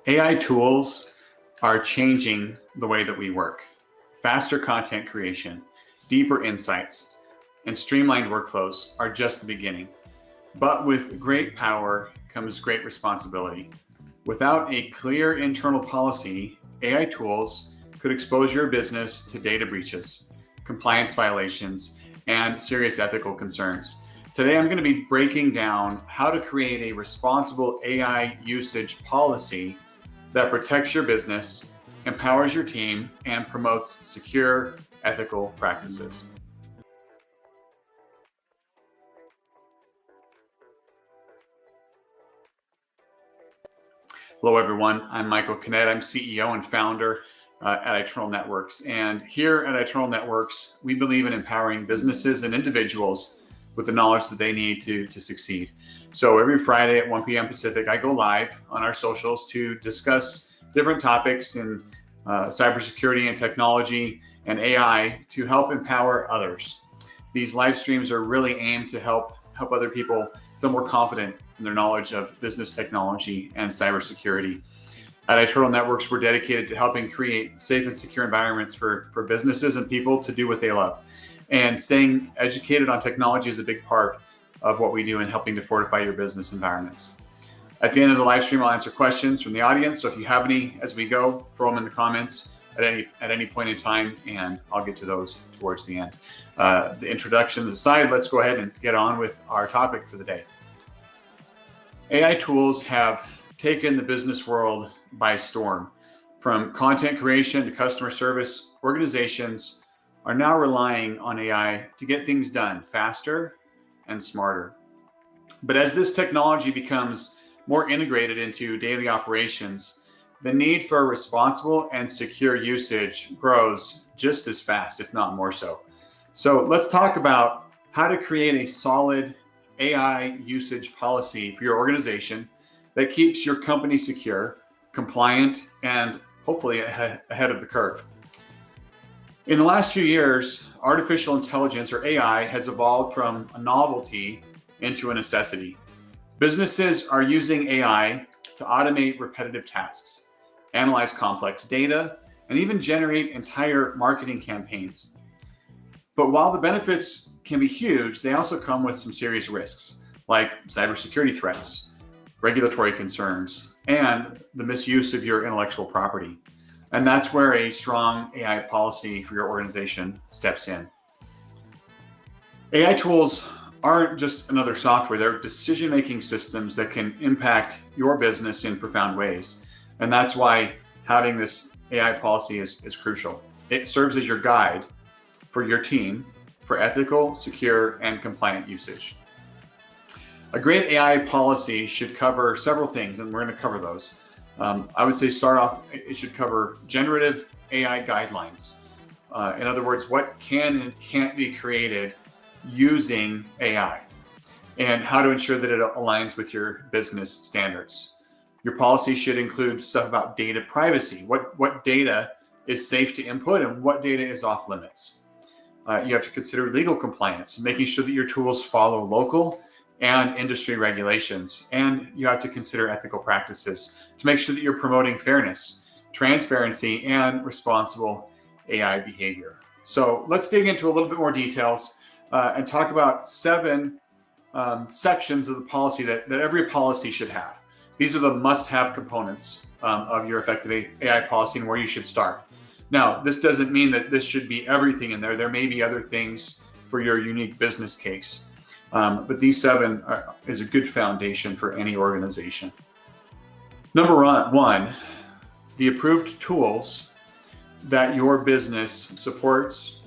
AI tools are changing the way that we work. Faster content creation, deeper insights, and streamlined workflows are just the beginning. But with great power comes great responsibility. Without a clear internal policy, AI tools could expose your business to data breaches, compliance violations, and serious ethical concerns. Today, I'm going to be breaking down how to create a responsible AI usage policy that protects your business, empowers your team, and promotes secure, ethical practices. Hello, everyone. I'm Michael Kinnett. I'm CEO and founder at Eternal Networks. And here at Eternal Networks, we believe in empowering businesses and individuals with the knowledge that they need to succeed. So every Friday at 1 p.m. Pacific, I go live on our socials to discuss different topics in cybersecurity and technology and AI to help empower others. These live streams are really aimed to help other people feel more confident in their knowledge of business technology and cybersecurity. At Eternal Networks, we're dedicated to helping create safe and secure environments for businesses and people to do what they love. And staying educated on technology is a big part of what we do in helping to fortify your business environments. At the end of the live stream, I'll answer questions from the audience. So if you have any as we go, throw them in the comments at any point in time, and I'll get to those towards the end. The introductions aside, let's go ahead and get on with our topic for the day. AI tools have taken the business world by storm. From content creation to customer service, organizations are now relying on AI to get things done faster and smarter. But as this technology becomes more integrated into daily operations, the need for responsible and secure usage grows just as fast, if not more so. So let's talk about how to create a solid AI usage policy for your organization that keeps your company secure, compliant, and hopefully ahead of the curve. In the last few years, artificial intelligence, or AI, has evolved from a novelty into a necessity. Businesses are using AI to automate repetitive tasks, analyze complex data, and even generate entire marketing campaigns. But while the benefits can be huge, they also come with some serious risks, like cybersecurity threats, regulatory concerns, and the misuse of your intellectual property. And that's where a strong AI policy for your organization steps in. AI tools aren't just another software, they're decision-making systems that can impact your business in profound ways. And that's why having this AI policy is crucial. It serves as your guide for your team for ethical, secure, and compliant usage. A great AI policy should cover several things, and we're going to cover those. I would say start off, it should cover generative AI guidelines. In other words, what can and can't be created using AI, and how to ensure that it aligns with your business standards. Your policy should include stuff about data privacy. What data is safe to input and what data is off limits. You have to consider legal compliance, making sure that your tools follow local and industry regulations. And you have to consider ethical practices to make sure that you're promoting fairness, transparency, and responsible AI behavior. So let's dig into a little bit more details and talk about 7 sections of the policy that every policy should have. These are the must-have components of your effective AI policy and where you should start. Now, this doesn't mean that this should be everything in there. There may be other things for your unique business case. But these 7 is a good foundation for any organization. Number 1, the approved tools that your business supports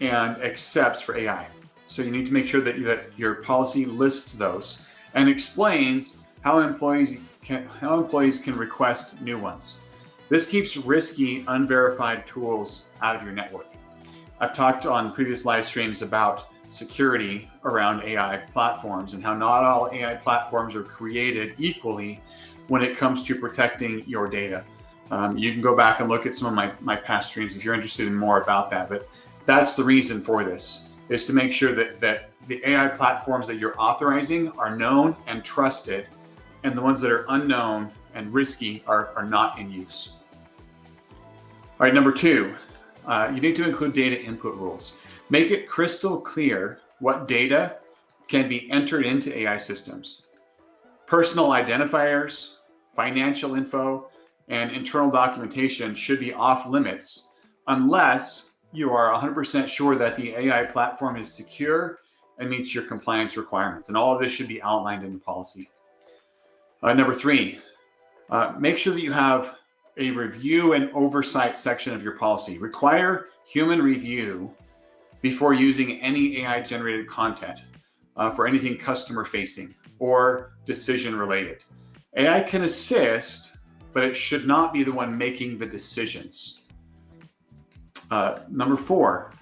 and accepts for AI. So you need to make sure that your policy lists those and explains how employees can request new ones. This keeps risky, unverified tools out of your network. I've talked on previous live streams about security around AI platforms and how not all AI platforms are created equally when it comes to protecting your data. You can go back and look at some of my past streams if you're interested in more about that, but that's the reason for this, is to make sure that the AI platforms that you're authorizing are known and trusted, and the ones that are unknown and risky are not in use. All right, number two, you need to include data input rules. Make it crystal clear what data can be entered into AI systems. Personal identifiers, financial info, and internal documentation should be off limits unless you are 100% sure that the AI platform is secure and meets your compliance requirements. And all of this should be outlined in the policy. Number three, make sure that you have a review and oversight section of your policy. Require human review before using any AI-generated content for anything customer-facing or decision-related. AI can assist, but it should not be the one making the decisions. Number four,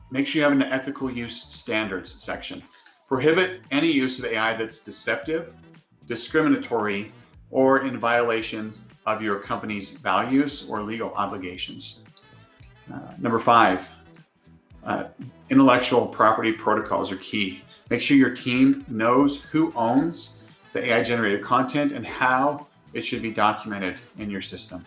make sure you have an ethical use standards section. Prohibit any use of AI that's deceptive, discriminatory, or in violations of your company's values or legal obligations. Number five, intellectual property protocols are key. Make sure your team knows who owns the AI-generated content and how it should be documented in your system.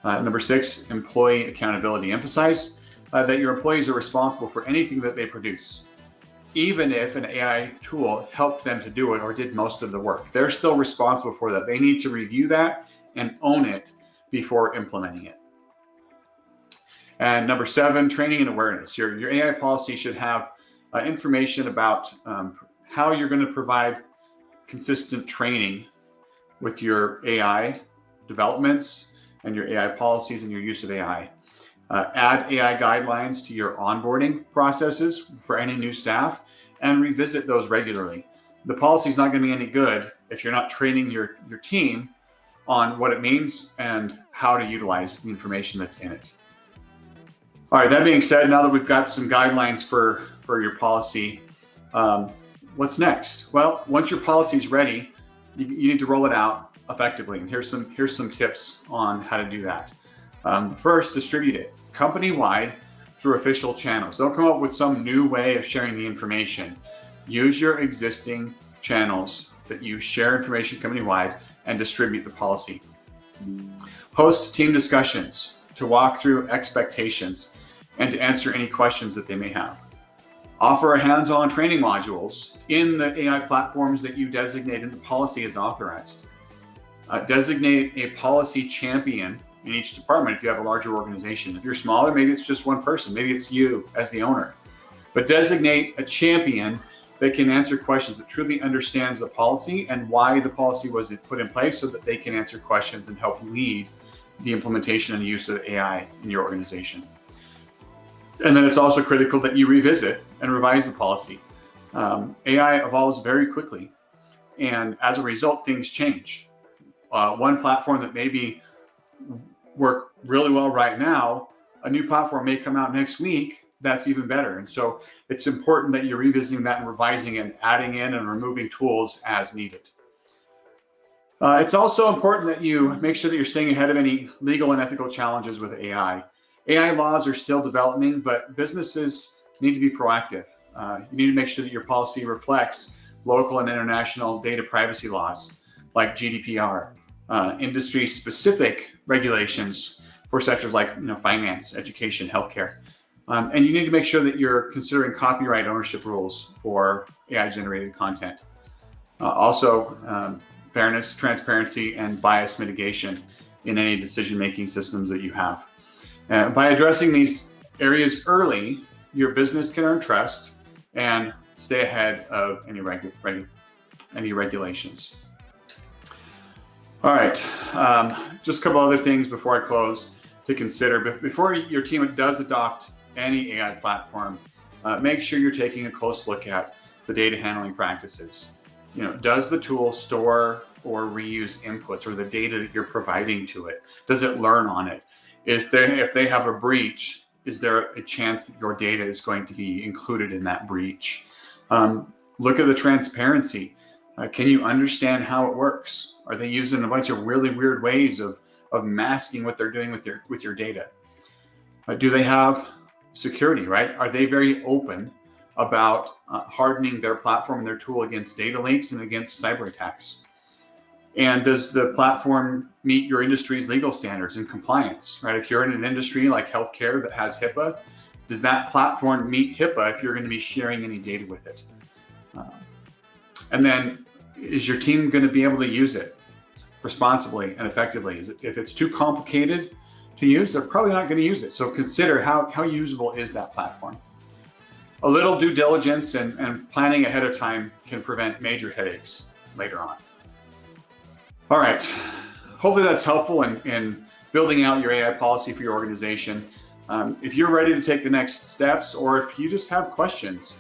Number six, employee accountability. Emphasize that your employees are responsible for anything that they produce. Even if an AI tool helped them to do it or did most of the work, they're still responsible for that. They need to review that and own it before implementing it. And number seven, training and awareness. Your AI policy should have information about how you're going to provide consistent training with your AI developments and your AI policies and your use of AI. Add AI guidelines to your onboarding processes for any new staff and revisit those regularly. The policy is not going to be any good if you're not training your team on what it means and how to utilize the information that's in it. All right, that being said, now that we've got some guidelines for your policy, what's next? Well, once your policy is ready, you need to roll it out effectively. And here's some tips on how to do that. First, distribute it company-wide through official channels. Don't come up with some new way of sharing the information. Use your existing channels that you share information company-wide and distribute the policy. Host team discussions to walk through expectations and to answer any questions that they may have. Offer hands-on training modules in the AI platforms that you designate in the policy as authorized. Designate a policy champion in each department if you have a larger organization. If you're smaller, maybe it's just one person. Maybe it's you as the owner. But designate a champion that can answer questions, that truly understands the policy and why the policy was put in place so that they can answer questions and help lead the implementation and use of AI in your organization. And then it's also critical that you revisit and revise the policy. AI evolves very quickly, and as a result, things change. One platform that maybe work really well right now, a new platform may come out next week that's even better. And so it's important that you're revisiting that and revising and adding in and removing tools as needed. It's also important that you make sure that you're staying ahead of any legal and ethical challenges with AI. AI laws are still developing, but businesses need to be proactive. You need to make sure that your policy reflects local and international data privacy laws like GDPR, industry-specific regulations for sectors like finance, education, healthcare. And you need to make sure that you're considering copyright ownership rules for AI-generated content. Also, fairness, transparency, and bias mitigation in any decision-making systems that you have. By addressing these areas early, your business can earn trust and stay ahead of any regulations. All right, just a couple other things before I close to consider. But before your team does adopt any AI platform, make sure you're taking a close look at the data handling practices. Does the tool store or reuse inputs or the data that you're providing to it? Does it learn on it? If they have a breach, is there a chance that your data is going to be included in that breach? Look at the transparency. Can you understand how it works? Are they using a bunch of really weird ways of masking what they're doing with your data? Do they have security, right? Are they very open about hardening their platform and their tool against data leaks and against cyber attacks? And does the platform meet your industry's legal standards and compliance, right? If you're in an industry like healthcare that has HIPAA, does that platform meet HIPAA if you're going to be sharing any data with it? And then is your team going to be able to use it responsibly and effectively? If it's too complicated to use, they're probably not going to use it. So consider how usable is that platform. A little due diligence and planning ahead of time can prevent major headaches later on. All right, hopefully that's helpful in building out your AI policy for your organization. If you're ready to take the next steps, or if you just have questions,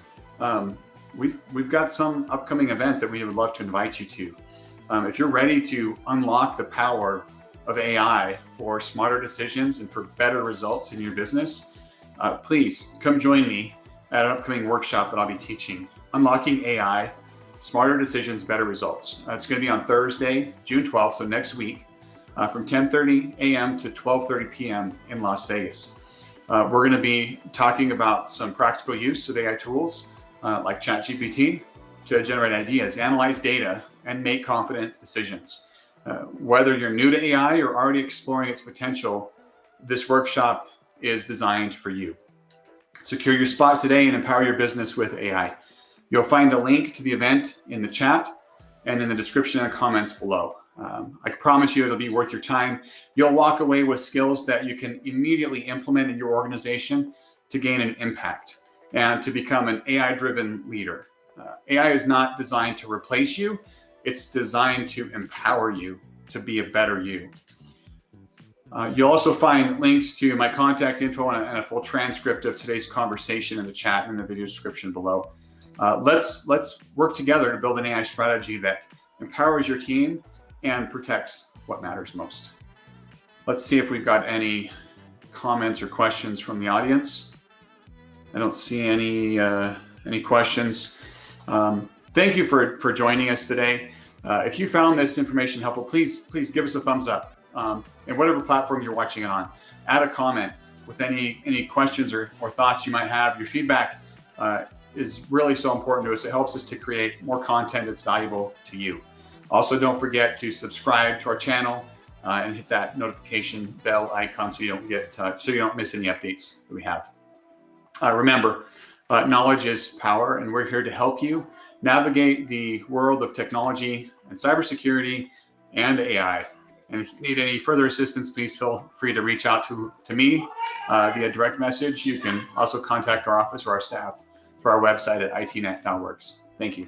we've got some upcoming event that we would love to invite you to. If you're ready to unlock the power of AI for smarter decisions and for better results in your business, please come join me at an upcoming workshop that I'll be teaching, Unlocking AI, Smarter Decisions, Better Results. It's going to be on Thursday, June 12th, so next week, from 10:30 a.m. to 12:30 p.m. in Las Vegas. We're going to be talking about some practical use of AI tools like ChatGPT to generate ideas, analyze data, and make confident decisions. Whether you're new to AI or already exploring its potential, this workshop is designed for you. Secure your spot today and empower your business with AI. You'll find a link to the event in the chat and in the description and comments below. I promise you it'll be worth your time. You'll walk away with skills that you can immediately implement in your organization to gain an impact and to become an AI-driven leader. AI is not designed to replace you. It's designed to empower you to be a better you. You'll also find links to my contact info and a full transcript of today's conversation in the chat and in the video description below. Let's work together to build an AI strategy that empowers your team and protects what matters most. Let's see if we've got any comments or questions from the audience. I don't see any questions. Thank you for joining us today. If you found this information helpful, please give us a thumbs up. And whatever platform you're watching it on, add a comment with any questions or thoughts you might have. Your feedback is really so important to us. It helps us to create more content that's valuable to you. Also, don't forget to subscribe to our channel and hit that notification bell icon so you don't miss any updates that we have. Remember, knowledge is power, and we're here to help you navigate the world of technology and cybersecurity and AI. And if you need any further assistance, please feel free to reach out to me via direct message. You can also contact our office or our staff through our website at itnet.works. Thank you.